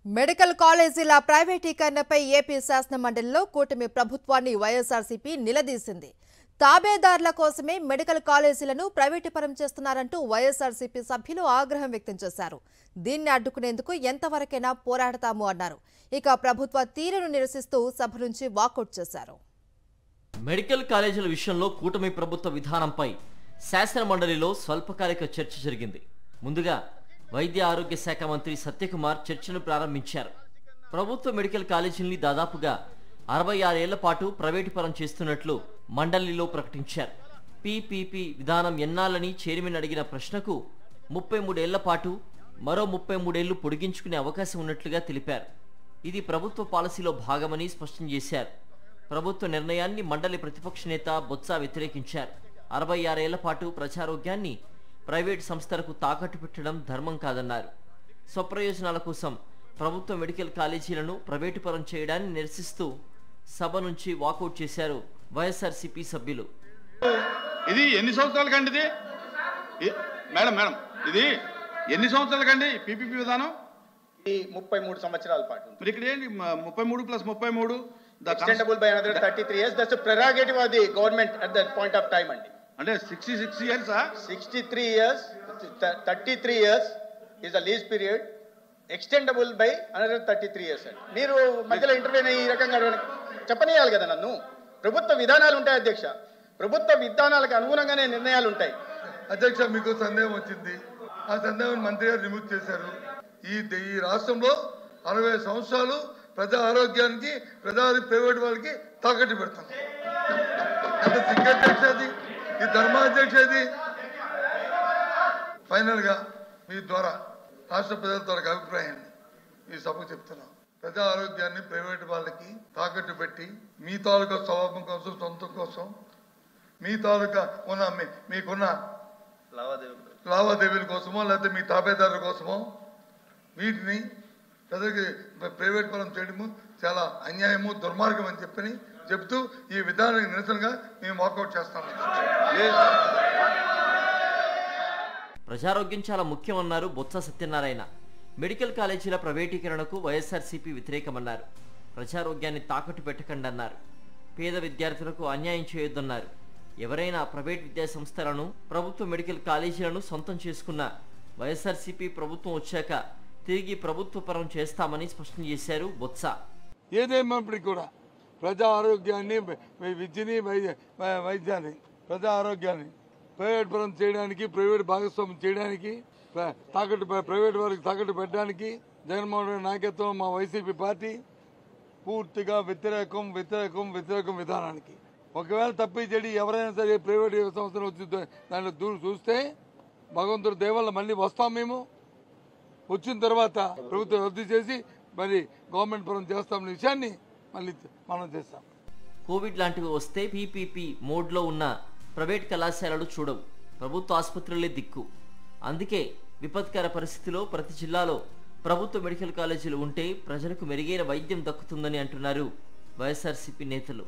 Medical కాలేజీల ప్రైవేటీకరణపై AP శాసన మండలిలో కూటమి ప్రభుత్వాన్ని వైఎస్ఆర్సీపీ నిలదీసింది. తాబేదారుల కోసమే మెడికల్ కాలేజీలను ప్రైవేటీకరణ చేస్తున్నారంటూ వైఎస్ఆర్సీపీ సభ్యులు ఆగ్రహం వ్యక్తం చేశారు. దీన్ని అడ్డుకునేందుకు ఎంతవరకైనా పోరాడతాము అన్నారు. ఇక ప్రభుత్వ తీరును నిరసిస్తూ సభ నుంచి వాకౌట్ చేశారు. మెడికల్ కాలేజీల విషయంలో కూటమి ప్రభుత్వ విధానంపై శాసన మండలిలో స్వల్పకాలిక చర్చ జరిగింది. ముందుగా వైద్య ఆరోగ్య శాఖ మంత్రి సత్యకుమార్ చర్చను ప్రారంభించారు. ప్రభుత్వ మెడికల్ కాలేజీల్ని దాదాపుగా 66 ఏళ్ల పాటు ప్రైవేటు పరం చేస్తున్నట్లు మండలిలో ప్రకటించారు. పీపీపీ విధానం ఎన్నాళ్ళని చైర్మన్ అడిగిన ప్రశ్నకు 33 ఏళ్ల పాటు మరో 33 ఏళ్లు పొడిగించుకునే అవకాశం ఉన్నట్లుగా తెలిపారు. ఇది ప్రభుత్వ పాలసీలో భాగమని స్పష్టం చేశారు. ప్రభుత్వ నిర్ణయాన్ని మండలి ప్రతిపక్ష నేత బొత్స వ్యతిరేకించారు. 66 ఏళ్ల పాటు ప్రజారోగ్యాన్ని ప్రైవేటు సంస్థలకు తాకట్టు పెట్టడం ధర్మం కాదన్నారు. స్వప్రయోజనాల కోసం ప్రభుత్వ మెడికల్ కాలేజీలను ప్రైవేటు పరం చేయడాన్ని నిరసిస్తూ సభ నుంచి వాకౌట్ చేశారు వైఎస్ఆర్సీపీ సభ్యులు. ఇది ఎన్ని సంవత్సరాల కండి? ఇది మేడం ఇది ఎన్ని సంవత్సరాల కండి పీపీపీ విధానం? 33 సంవత్సరాల పాటు. మరి ఇక్కడ ఏంటి 33 + 33 extendable by another 33 years. That's the prerogative of the government at that point of time అండి. అంటే 66 years 63 years, 33 years is the lease period. Extendable by another 33 years అండి. మీరు మధ్యలో ఇంటర్వ్యూ ఈ రకంగా చెప్పనియాలి కదా నన్ను. ప్రభుత్వ విధానాలు ఉంటాయి అధ్యక్ష. ప్రభుత్వ విధానాలకు అనుగుణంగానే నిర్ణయాలు ఉంటాయి. అధ్యక్ష, మీకు సందేహం వచ్చింది. ఆ సందేహం మంత్రి గారు రిమూవ్ చేశారు. ఈ రాష్ట్రంలో 60 సంవత్సరాలు ప్రజా ఆరోగ్యానికి ప్రైవేట్ వాళ్ళకి తాకట్టు పెడతాం. అధ్యక్షది ఈ ధర్మాధ్యక్షది. ఫైనల్ గా మీ ద్వారా రాష్ట్ర ప్రజల ద్వారా అభిప్రాయాన్ని ఈ సభకు చెప్తున్నాం. ప్రజా ఆరోగ్యాన్ని ప్రైవేట్ వాళ్ళకి తాకట్టు పెట్టి మీ తాలూకా స్వభావం కోసం, సొంతం కోసం, మీ తాలూకా మీకున్న లావాదేవీల కోసమో లేకపోతే మీ తాబేదారుల కోసమో వీటిని ప్రజలకి ప్రైవేట్ పరం చేయడము చాలా అన్యాయము, దుర్మార్గం అని చెప్తూ ఈ విధానానికి నిరసనగా మేము వాకౌట్ చేస్తాము. ప్రజారోగ్యం చాలా ముఖ్యమన్నారు బొత్స సత్యనారాయణ. మెడికల్ కాలేజీల ప్రైవేటీకరణకు వైఎస్ఆర్సీపీ వ్యతిరేకమన్నారు. ప్రజారోగ్యాన్ని తాకట్టు పెట్టకండి అన్నారు. పేద విద్యార్థులకు అన్యాయం చేయొద్దన్నారు. ఎవరైనా ప్రైవేట్ విద్యా సంస్థలను, ప్రభుత్వ మెడికల్ కాలేజీలను సొంతం చేసుకున్న వైఎస్ఆర్సీపీ ప్రభుత్వం వచ్చాక తిరిగి ప్రభుత్వ పరం చేస్తామని స్పష్టం చేశారు బొత్స. ఏదేమైనప్పటికీ కూడా ప్రజా ఆరోగ్యాన్ని, విద్యని, వైద్యాన్ని, ప్రజా ఆరోగ్యాన్ని ప్రైవేట్ పరం చేయడానికి, ప్రైవేట్ భాగస్వామ్యం చేయడానికి, ప్రైవేట్ వారికి తాకట్టు పెట్టడానికి జగన్మోహన్ రెడ్డి నాయకత్వం మా వైసీపీ పార్టీ పూర్తిగా వ్యతిరేకం విధానానికి. ఒకవేళ తప్పించేది ఎవరైనా సరే ప్రైవేట్ సంస్థలు వచ్చి దాంట్లో దూరం చూస్తే భగవంతుడి దయ వల్ల మళ్ళీ వస్తాం. మేము వచ్చిన తర్వాత ప్రభుత్వం రద్దు చేసి మరి గవర్నమెంట్ పరం చేస్తామనే విషయాన్ని మళ్ళీ మనం చేస్తాం. కోవిడ్ లాంటివి వస్తే పీపీపీ మోడ్లో ఉన్న ప్రైవేట్ కళాశాలలు చూడవు, ప్రభుత్వ ఆసుపత్రులే దిక్కు. అందుకే విపత్కర పరిస్థితిలో ప్రతి జిల్లాలో ప్రభుత్వ మెడికల్ కాలేజీలు ఉంటే ప్రజలకు మెరుగైన వైద్యం దక్కుతుందని అంటున్నారు వైఎస్ఆర్సీపీ నేతలు.